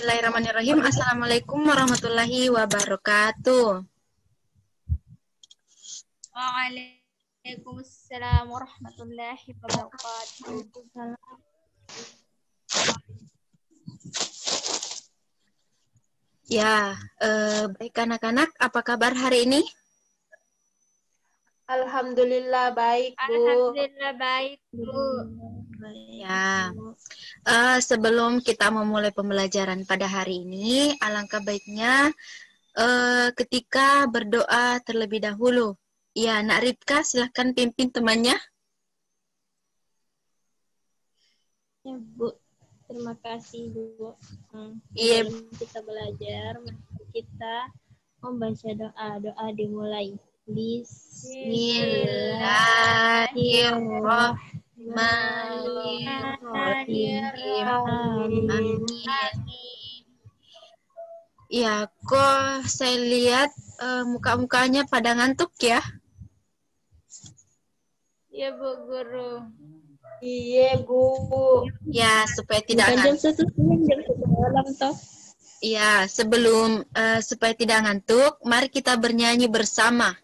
Bismillahirrahmanirrahim. Assalamualaikum warahmatullahi wabarakatuh. Waalaikumsalam warahmatullahi wabarakatuh. Ya, baik anak-anak, apa kabar hari ini? Alhamdulillah baik, Bu. Alhamdulillah baik, Bu. Ya, sebelum kita memulai pembelajaran pada hari ini, alangkah baiknya ketika berdoa terlebih dahulu. Ya, Nak Ripka, silahkan pimpin temannya. Ya, Bu. Terima kasih, Bu. Iya. Sebelum kita belajar, mari kita membaca doa dimulai. Bismillahirrahmanirrahim. Ya, kok saya lihat muka-mukanya pada ngantuk ya? Iya, Bu Guru. Iya, Bu. Ya, supaya tidak Bukan ngantuk. jam 1 malam toh. Ya, sebelum supaya tidak ngantuk, mari kita bernyanyi bersama.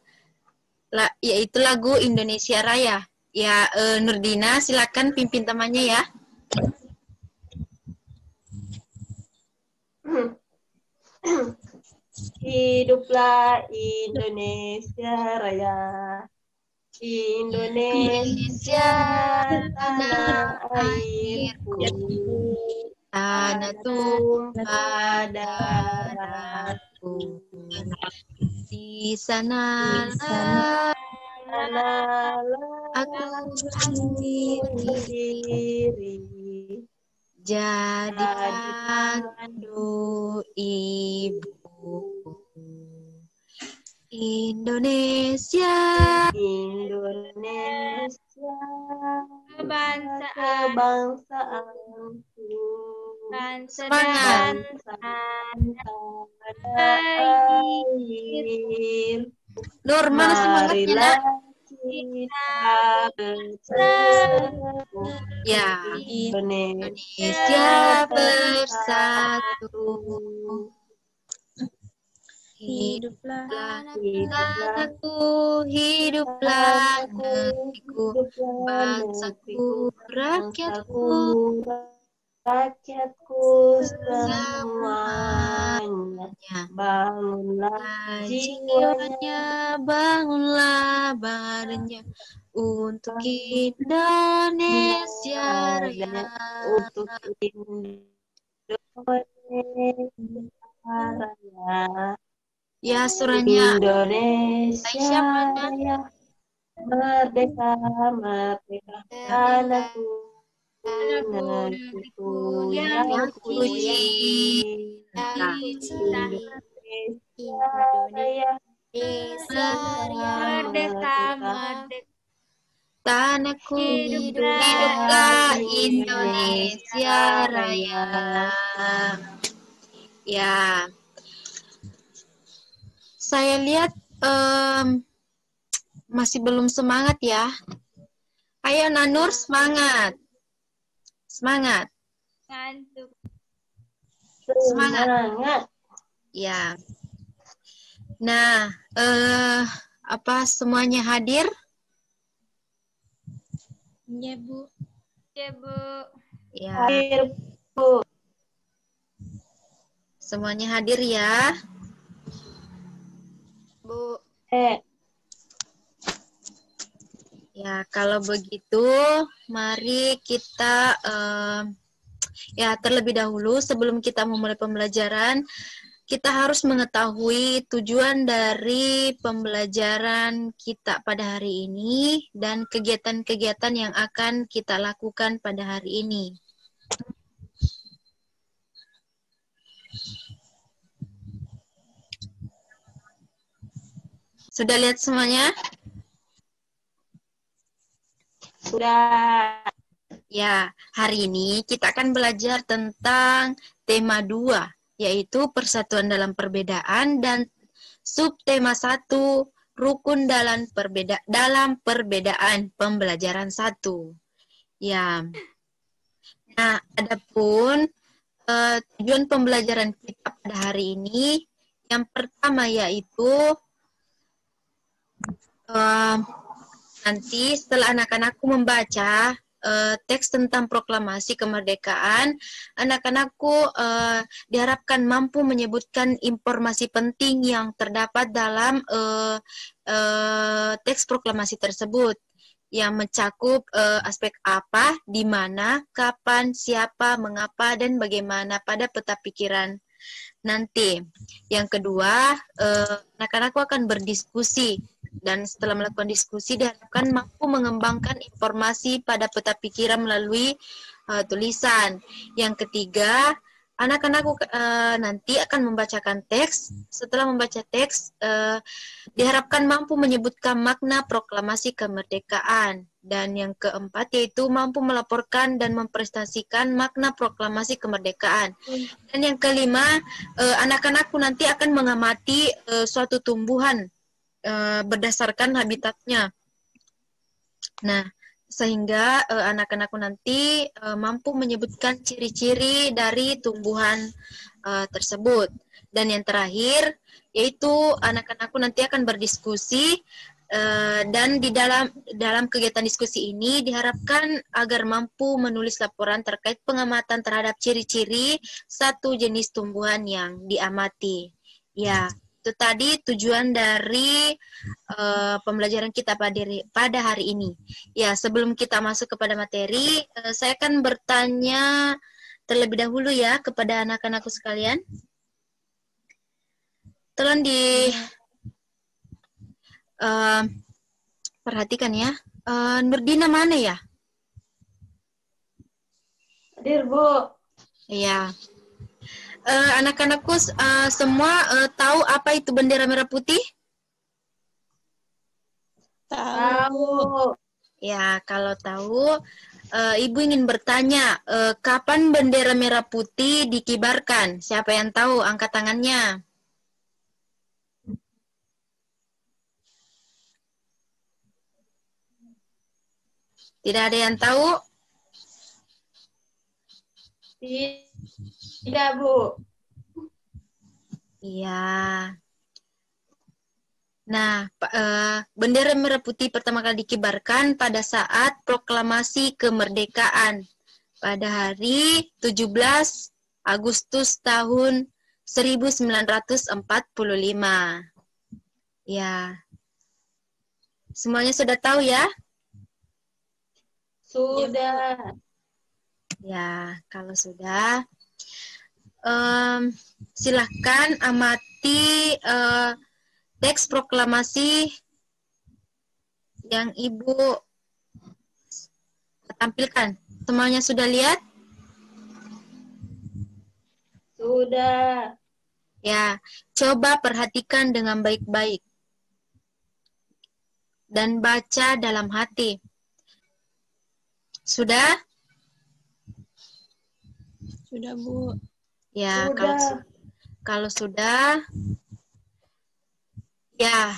Yaitu lagu Indonesia Raya. Ya, Nurdina, silakan pimpin temannya ya. Hiduplah Indonesia Raya. Indonesia tanah airku, Tanah tumpah darahku. Di sana aku sendiri jadi pandu ibu. Indonesia kebangsaanku, semangat. Nur, mana semangatnya, Nak? Ya, Indonesia bersatu. Hiduplah tanahku, hiduplah negeriku, bangsaku, rakyatku semuanya. Bangunlah jiwanya, bangunlah badannya untuk Indonesia Raya. Untuk Indonesia Raya. Ya, surahnya Indonesia Raya. Merdeka, merdeka, tanahku, negeriku yang kucintai. Indonesia Raya. Merdeka, merdeka. Tanahku, hiduplah Indonesia Raya. Ya, saya lihat masih belum semangat ya. Ayo Nanur, semangat. Semangat. Ngantuk. Semangat. Ya. Nah, apa semuanya hadir? Iya, Bu. Iya, Bu. Ya. Hadir, Bu. Semuanya hadir ya. Bu. Ya, kalau begitu, mari kita ya terlebih dahulu sebelum kita memulai pembelajaran, kita harus mengetahui tujuan dari pembelajaran kita pada hari ini dan kegiatan-kegiatan yang akan kita lakukan pada hari ini. Sudah lihat semuanya? Sudah. Ya, hari ini kita akan belajar tentang tema 2, yaitu persatuan dalam perbedaan, dan subtema 1, rukun dalam perbedaan, pembelajaran 1. Ya. Nah, adapun tujuan pembelajaran kita pada hari ini yang pertama yaitu nanti setelah anak-anakku membaca teks tentang proklamasi kemerdekaan, anak-anakku diharapkan mampu menyebutkan informasi penting yang terdapat dalam teks proklamasi tersebut, yang mencakup aspek apa, di mana, kapan, siapa, mengapa, dan bagaimana pada peta pikiran nanti. Yang kedua, anak-anakku akan berdiskusi, dan setelah melakukan diskusi diharapkan mampu mengembangkan informasi pada peta pikiran melalui tulisan. Yang ketiga, anak-anakku nanti akan membacakan teks. Setelah membaca teks, diharapkan mampu menyebutkan makna proklamasi kemerdekaan. Dan yang keempat yaitu mampu melaporkan dan mempresentasikan makna proklamasi kemerdekaan. Dan yang kelima, anak-anakku nanti akan mengamati suatu tumbuhan berdasarkan habitatnya. Nah, sehingga anak-anakku nanti mampu menyebutkan ciri-ciri dari tumbuhan tersebut. Dan yang terakhir yaitu anak-anakku nanti akan berdiskusi, dan di dalam kegiatan diskusi ini diharapkan agar mampu menulis laporan terkait pengamatan terhadap ciri-ciri satu jenis tumbuhan yang diamati. Ya, itu tadi tujuan dari pembelajaran kita pada hari ini. Ya, sebelum kita masuk kepada materi, saya akan bertanya terlebih dahulu ya kepada anak-anakku sekalian. Tolong perhatikan ya. Nurdina mana ya? Hadir, Bu. Ya. Anak-anakku semua tahu apa itu bendera merah putih? Tahu. Ya, kalau tahu, Ibu ingin bertanya, kapan bendera merah putih dikibarkan? Siapa yang tahu? Angkat tangannya. Tidak ada yang tahu? Tidak, Bu. Iya. Nah, bendera merah putih pertama kali dikibarkan pada saat proklamasi kemerdekaan pada hari 17 Agustus tahun 1945. Ya. Semuanya sudah tahu ya? Sudah. Ya, kalau sudah, silahkan amati teks proklamasi yang Ibu tampilkan. Semuanya sudah lihat? Sudah. Ya, coba perhatikan dengan baik-baik dan baca dalam hati. Sudah? Sudah, Bu. Ya, Sudah. kalau sudah, ya,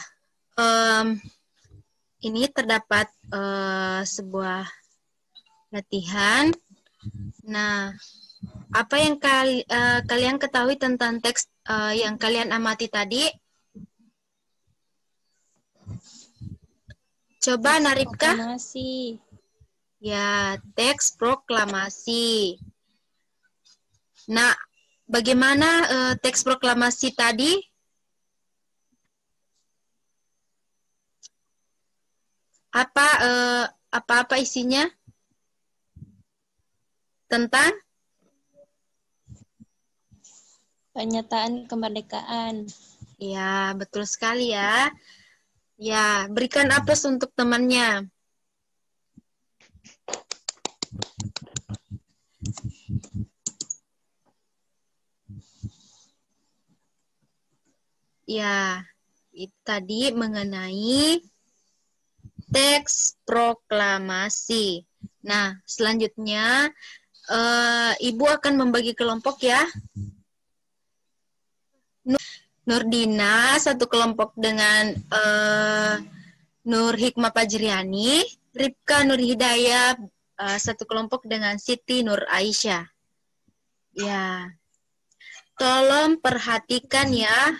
ini terdapat sebuah latihan. Nah, apa yang kalian ketahui tentang teks yang kalian amati tadi? Coba Naripka. Proklamasi. Ya, teks proklamasi. Nah, bagaimana teks proklamasi tadi? Apa isinya? Tentang? Pernyataan kemerdekaan. Ya, betul sekali ya. Ya, berikan applaus untuk temannya. Ya, itu tadi mengenai teks proklamasi. Nah, selanjutnya Ibu akan membagi kelompok ya. Nurdina satu kelompok dengan Nur Hikmah Fajriani, Ripka Nur Hidayah satu kelompok dengan Siti Nur Aisyah. Ya, tolong perhatikan ya.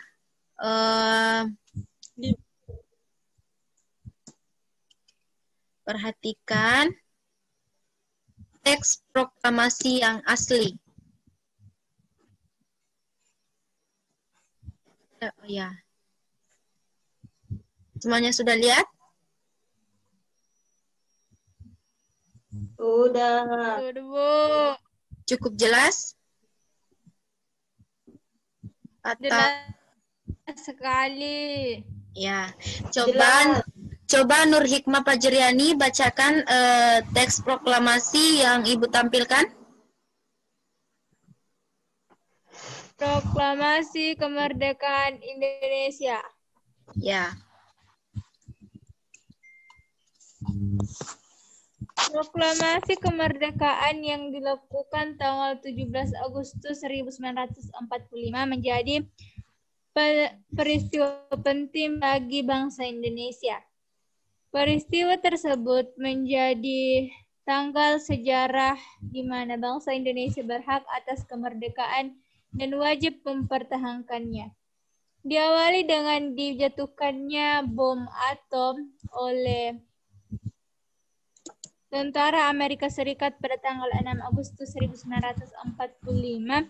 Perhatikan teks proklamasi yang asli. Ya. Semuanya sudah lihat? Sudah. Sudah, Bu. Cukup jelas? Atau Jelas sekali. ya, Jelas. coba Nur Hikmah Fajriani bacakan teks proklamasi yang Ibu tampilkan. Proklamasi Kemerdekaan Indonesia. Ya. Proklamasi kemerdekaan yang dilakukan tanggal 17 Agustus 1945 menjadi peristiwa penting bagi bangsa Indonesia. Peristiwa tersebut menjadi tanggal sejarah di mana bangsa Indonesia berhak atas kemerdekaan dan wajib mempertahankannya. Diawali dengan dijatuhkannya bom atom oleh Tentara Amerika Serikat pada tanggal 6 Agustus 1945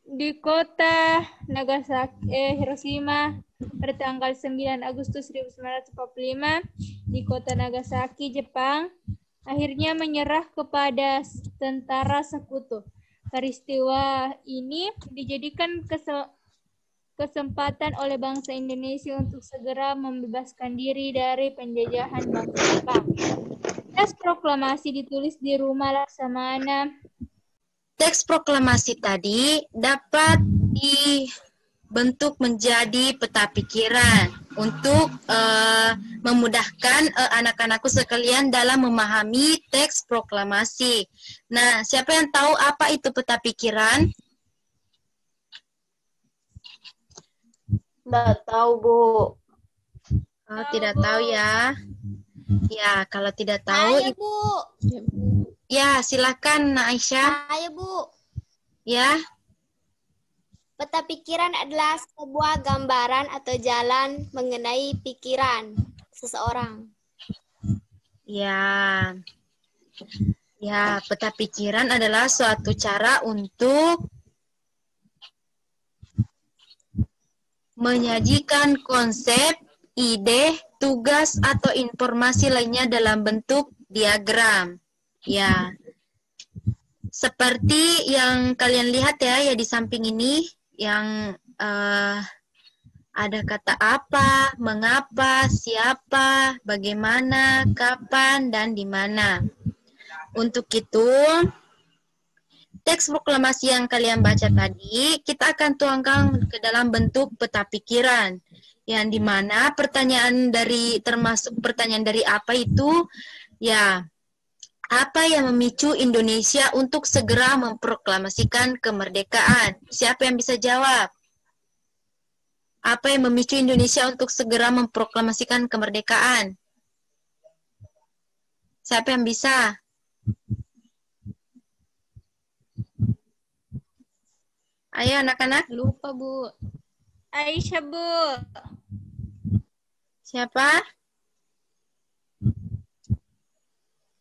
di kota Hiroshima pada tanggal 9 Agustus 1945 di kota Nagasaki, Jepang, akhirnya menyerah kepada tentara sekutu. Peristiwa ini dijadikan kesempatan oleh bangsa Indonesia untuk segera membebaskan diri dari penjajahan bangsa Jepang. Teks proklamasi ditulis di Rumah Laksamana. Teks proklamasi tadi dapat dibentuk menjadi peta pikiran untuk memudahkan anak-anakku sekalian dalam memahami teks proklamasi. Nah, siapa yang tahu apa itu peta pikiran? Nggak tahu, Bu. Oh, tidak tahu ya. Ya, kalau tidak tahu, Saya, Bu. ya silakan Aisyah. Saya, Bu. Ya, Peta pikiran adalah sebuah gambaran atau jalan mengenai pikiran seseorang. ya, ya. Peta pikiran adalah suatu cara untuk menyajikan konsep, ide, tugas, atau informasi lainnya dalam bentuk diagram. Ya, seperti yang kalian lihat ya di samping ini, yang ada kata apa, mengapa, siapa, bagaimana, kapan, dan di mana. Untuk itu, teks proklamasi yang kalian baca tadi, kita akan tuangkan ke dalam bentuk peta pikiran, yang dimana termasuk pertanyaan dari apa itu, ya, apa yang memicu Indonesia untuk segera memproklamasikan kemerdekaan? Siapa yang bisa jawab? Apa yang memicu Indonesia untuk segera memproklamasikan kemerdekaan? Siapa yang bisa? Ayo anak-anak. Lupa, Bu. Aisyah, Bu. Siapa?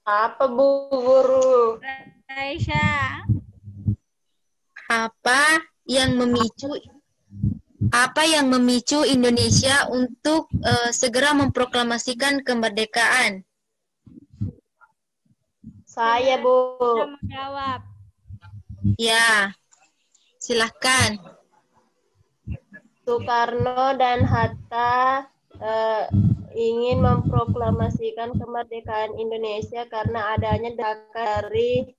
Apa, Bu Guru? Aisyah. Apa yang memicu Indonesia untuk segera memproklamasikan kemerdekaan? Saya, Bu. Sudah menjawab. Ya, silahkan. Soekarno dan Hatta ingin memproklamasikan kemerdekaan Indonesia karena adanya desakan dari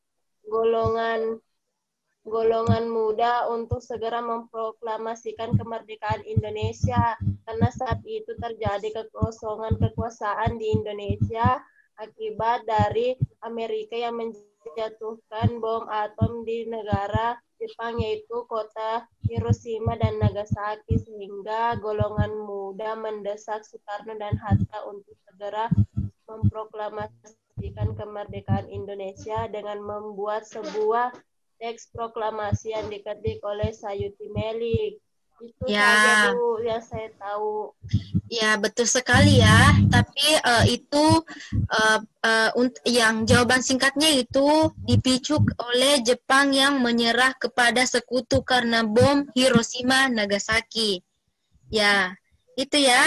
golongan muda untuk segera memproklamasikan kemerdekaan Indonesia karena saat itu terjadi kekosongan kekuasaan di Indonesia akibat dari Amerika yang menjatuhkan bom atom di negara Jepang yaitu kota Hiroshima dan Nagasaki sehingga golongan muda mendesak Soekarno dan Hatta untuk segera memproklamasikan memproklamasikan kemerdekaan Indonesia dengan membuat sebuah teks proklamasi yang diketik oleh Sayuti Melik. Itu saja Bu yang saya tahu. Ya, betul sekali ya. Tapi itu yang jawaban singkatnya itu dipicu oleh Jepang yang menyerah kepada sekutu karena bom Hiroshima Nagasaki. Ya, itu ya.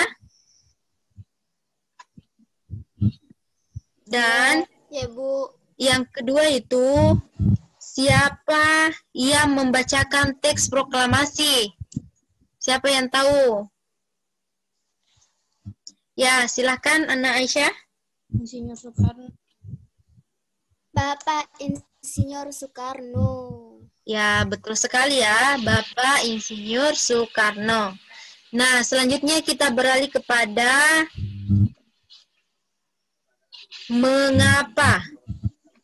Dan Ya, Bu. yang kedua itu, siapa yang membacakan teks proklamasi? Siapa yang tahu? Ya, silakan Ana Aisyah. Insinyur Soekarno. Bapak Insinyur Soekarno. Ya, betul sekali ya, Bapak Insinyur Soekarno. Nah, selanjutnya kita beralih kepada mengapa.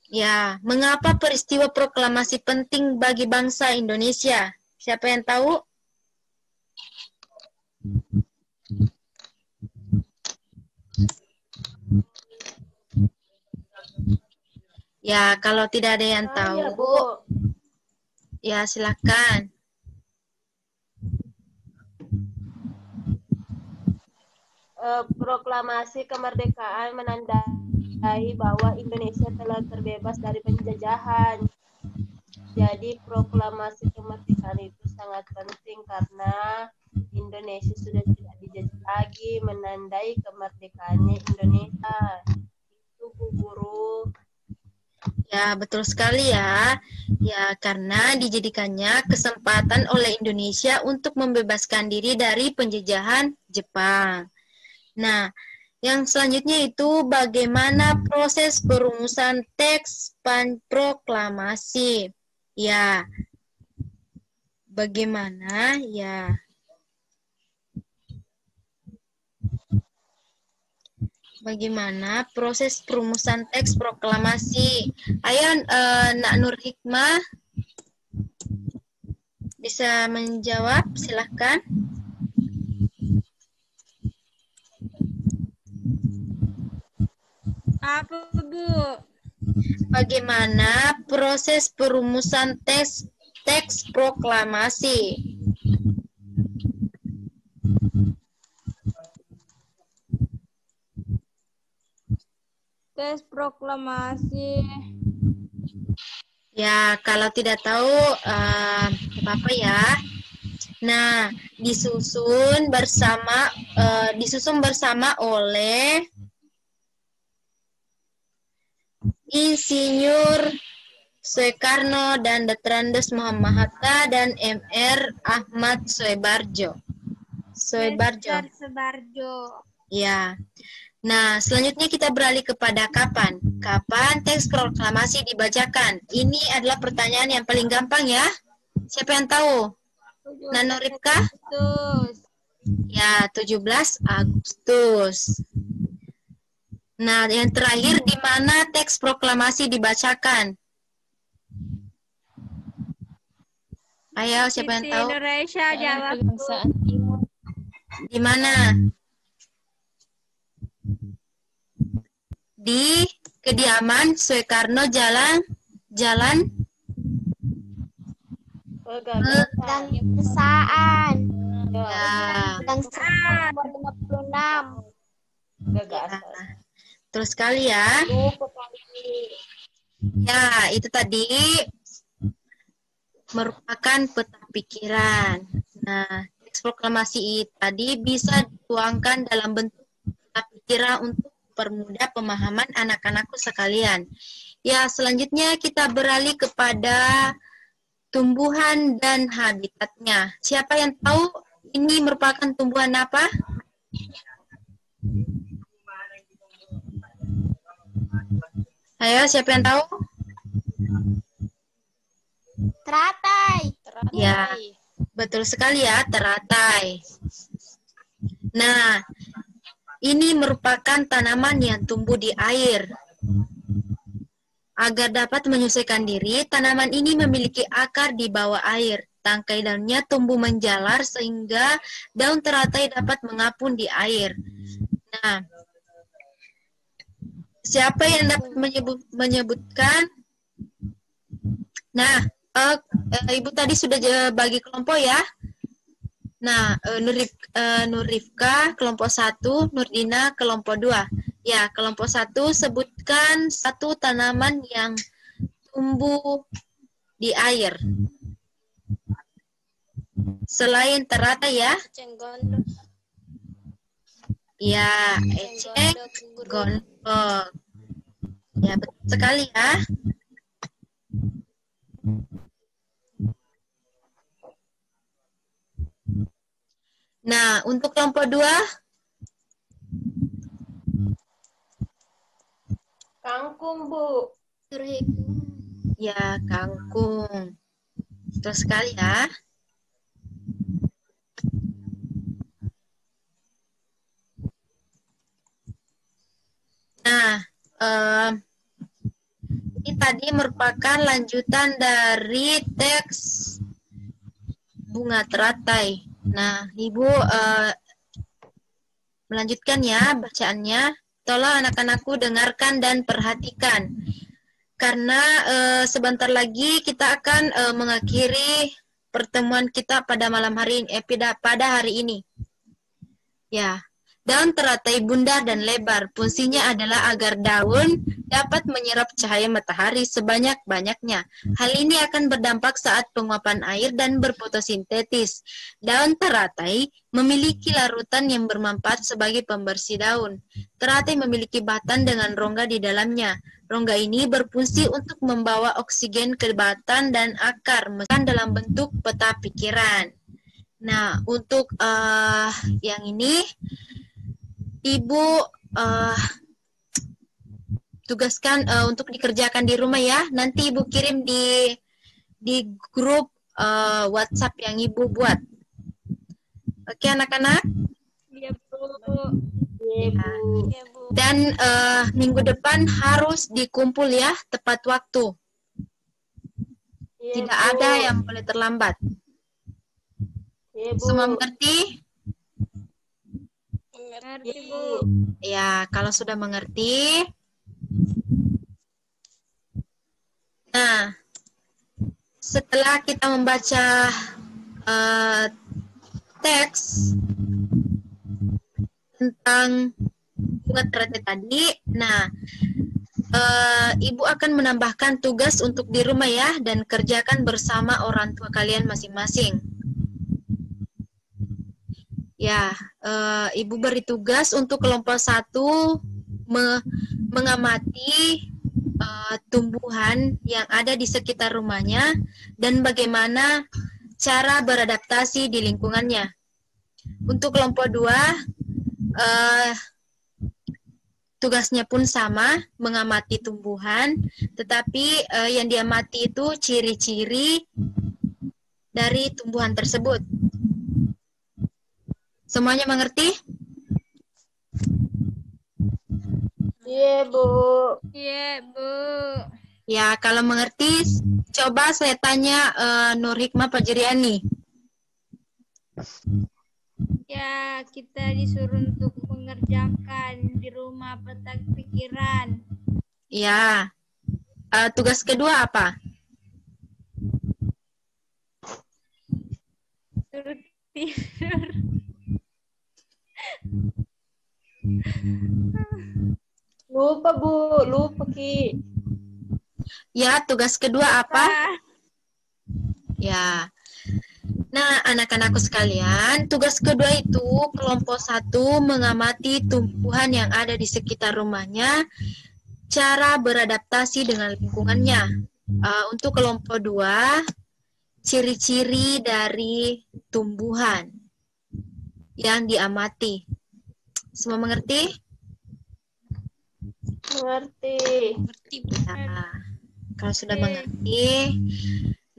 Ya, mengapa peristiwa proklamasi penting bagi bangsa Indonesia? Siapa yang tahu? Ya, kalau tidak ada yang tahu, Ya, Bu. ya silakan. Proklamasi kemerdekaan menandai bahwa Indonesia telah terbebas dari penjajahan. Jadi proklamasi kemerdekaan itu sangat penting karena Indonesia sudah tidak dijajah lagi, menandai kemerdekaannya Indonesia. Itu Bu Guru. Ya, betul sekali ya. Ya, karena dijadikannya kesempatan oleh Indonesia untuk membebaskan diri dari penjajahan Jepang. Nah, yang selanjutnya itu bagaimana proses perumusan teks proklamasi. Ya, bagaimana ya? Bagaimana proses perumusan teks proklamasi? Ayo, Nak Nur Hikmah bisa menjawab, silahkan. Apa, Bu? Bagaimana proses perumusan teks proklamasi? Tes proklamasi. Ya, kalau tidak tahu, apa-apa ya. Nah, disusun bersama oleh Insinyur Soekarno dan Dr. Andes Muhammad Hatta dan Mr. Ahmad Soebarjo. Ya. Nah, selanjutnya kita beralih kepada kapan. Kapan teks proklamasi dibacakan? Ini adalah pertanyaan yang paling gampang ya. Siapa yang tahu? Nano Ripka? Ya, 17 Agustus. Nah, yang terakhir, di mana teks proklamasi dibacakan? Ayo, siapa yang tahu? Indonesia jawab. Di mana? Di kediaman Soekarno Jalan Kebangsaan. ya. Kebangsaan nomor 56. Gagasan. Terus sekali ya. Ya, itu tadi merupakan peta pikiran. Nah, teks proklamasi tadi bisa dituangkan dalam bentuk peta pikiran untuk permudah pemahaman anak-anakku sekalian. Ya, selanjutnya kita beralih kepada tumbuhan dan habitatnya. Siapa yang tahu ini merupakan tumbuhan apa? Ayo, siapa yang tahu? Teratai. Ya, betul sekali ya, teratai. Nah, ini merupakan tanaman yang tumbuh di air. Agar dapat menyesuaikan diri, tanaman ini memiliki akar di bawah air. Tangkai daunnya tumbuh menjalar sehingga daun teratai dapat mengapung di air. Nah, Siapa yang dapat menyebutkan? Nah, Ibu tadi sudah bagi kelompok ya. Nah, Nurifka kelompok 1, Nurdina kelompok 2. Ya, kelompok 1 sebutkan satu tanaman yang tumbuh di air. Selain teratai ya. Cenggondok. Ya, eceng gondok. Ya, betul sekali ya. Nah, untuk kelompok 2, Kangkung, Bu. ya kangkung. Betul sekali ya. Nah, ini tadi merupakan lanjutan dari teks bunga teratai. Nah, Ibu melanjutkan ya bacaannya. Tolong anak-anakku dengarkan dan perhatikan. Karena sebentar lagi kita akan mengakhiri pertemuan kita pada malam hari ini, pada hari ini. Ya. Daun teratai bundar dan lebar. Fungsinya adalah agar daun dapat menyerap cahaya matahari sebanyak-banyaknya. Hal ini akan berdampak saat penguapan air dan berfotosintesis. Daun teratai memiliki larutan yang bermanfaat sebagai pembersih daun. Teratai memiliki batang dengan rongga di dalamnya. Rongga ini berfungsi untuk membawa oksigen ke batang dan akar, meski dalam bentuk peta pikiran. Nah, untuk yang ini, Ibu tugaskan untuk dikerjakan di rumah ya. Nanti Ibu kirim di grup WhatsApp yang Ibu buat. Oke anak-anak? Iya, Bu. Ya. Dan minggu depan harus dikumpul ya, tepat waktu. Iya, Tidak Bu. ada yang boleh terlambat. Iya, Bu. Semua mengerti? Ngerti, Bu. Ya, kalau sudah mengerti. Nah, setelah kita membaca teks tentang bunga teratai tadi, nah, Ibu akan menambahkan tugas untuk di rumah ya, dan kerjakan bersama orang tua kalian masing-masing. Ya, Ibu beri tugas untuk kelompok 1 mengamati tumbuhan yang ada di sekitar rumahnya dan bagaimana cara beradaptasi di lingkungannya. Untuk kelompok 2, tugasnya pun sama, mengamati tumbuhan, tetapi yang diamati itu ciri-ciri dari tumbuhan tersebut. Semuanya mengerti? Iya, Bu. Iya, Bu. Ya, kalau mengerti, coba saya tanya Nur Hikmah Fajriani. Ya, kita disuruh untuk mengerjakan di rumah peta pikiran. Ya, tugas kedua apa? Suruh tidur. Lupa, Bu. Lupa, Ki. Ya, tugas kedua apa? Ah, Ya. Nah, anak-anakku sekalian, tugas kedua itu kelompok 1 mengamati tumbuhan yang ada di sekitar rumahnya, cara beradaptasi dengan lingkungannya. Untuk kelompok 2, ciri-ciri dari tumbuhan yang diamati. Semua mengerti? Mengerti. Ya. Kalau sudah mengerti,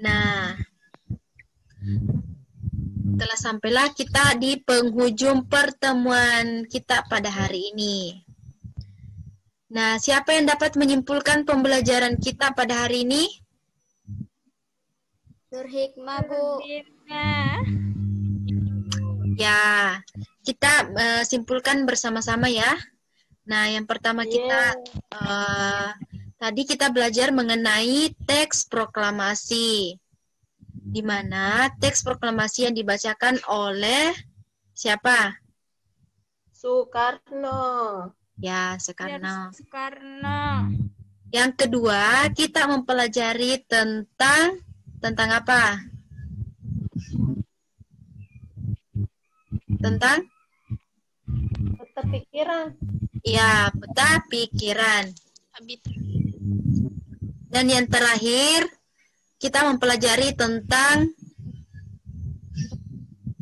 nah, telah sampailah kita di penghujung pertemuan kita pada hari ini. Nah, siapa yang dapat menyimpulkan pembelajaran kita pada hari ini? Nur Hikmah, Bu. Nah, Ya, kita simpulkan bersama-sama ya. Nah, yang pertama tadi kita belajar mengenai teks proklamasi, di mana teks proklamasi yang dibacakan oleh siapa? Soekarno. Ya, Soekarno. Soekarno. Yang kedua, kita mempelajari tentang apa? Tentang? Peta pikiran. Ya, peta pikiran. Dan yang terakhir, kita mempelajari tentang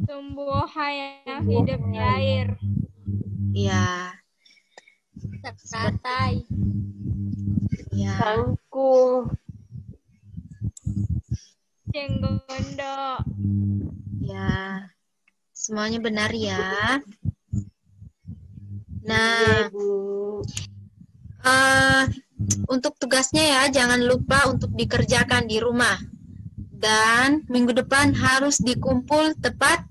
Tumbuhan yang hidup di air. ya, Teratai. ya, Kangkung. Cenggondo. ya. Semuanya benar ya. Iya, Nah, Bu. untuk tugasnya ya, jangan lupa untuk dikerjakan di rumah. Dan minggu depan harus dikumpul tepat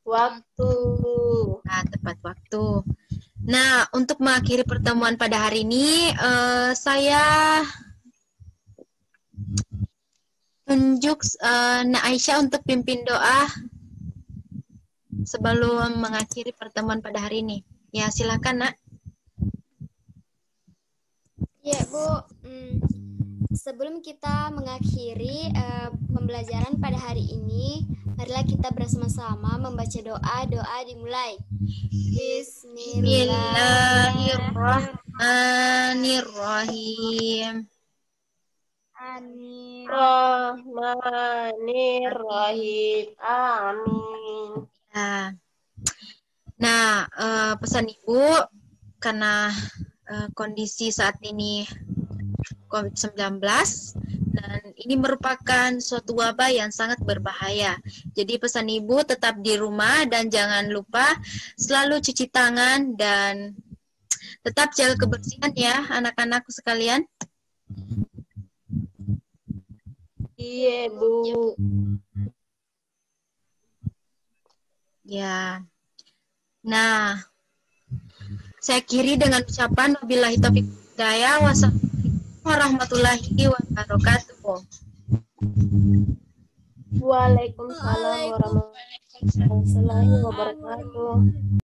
Waktu. tepat waktu. Nah, untuk mengakhiri pertemuan pada hari ini, saya tunjuk Nak Aisyah untuk pimpin doa sebelum mengakhiri pertemuan pada hari ini. Ya, silakan Nak. Ya, Bu. Sebelum kita mengakhiri pembelajaran pada hari ini, marilah kita bersama-sama membaca doa. Doa dimulai. Bismillahirrahmanirrahim. Amin. Rahmanirrahim. Amin. Ya. Nah, pesan Ibu, karena kondisi saat ini COVID-19 dan ini merupakan suatu wabah yang sangat berbahaya. Jadi pesan Ibu tetap di rumah dan jangan lupa selalu cuci tangan dan tetap jaga kebersihan ya anak-anakku sekalian. Iya, Bu. Ya. Nah, saya akhiri dengan ucapan wabillahi taufiq hidayah wassalamualaikum warahmatullahi wabarakatuh. Waalaikumsalam warahmatullahi wabarakatuh.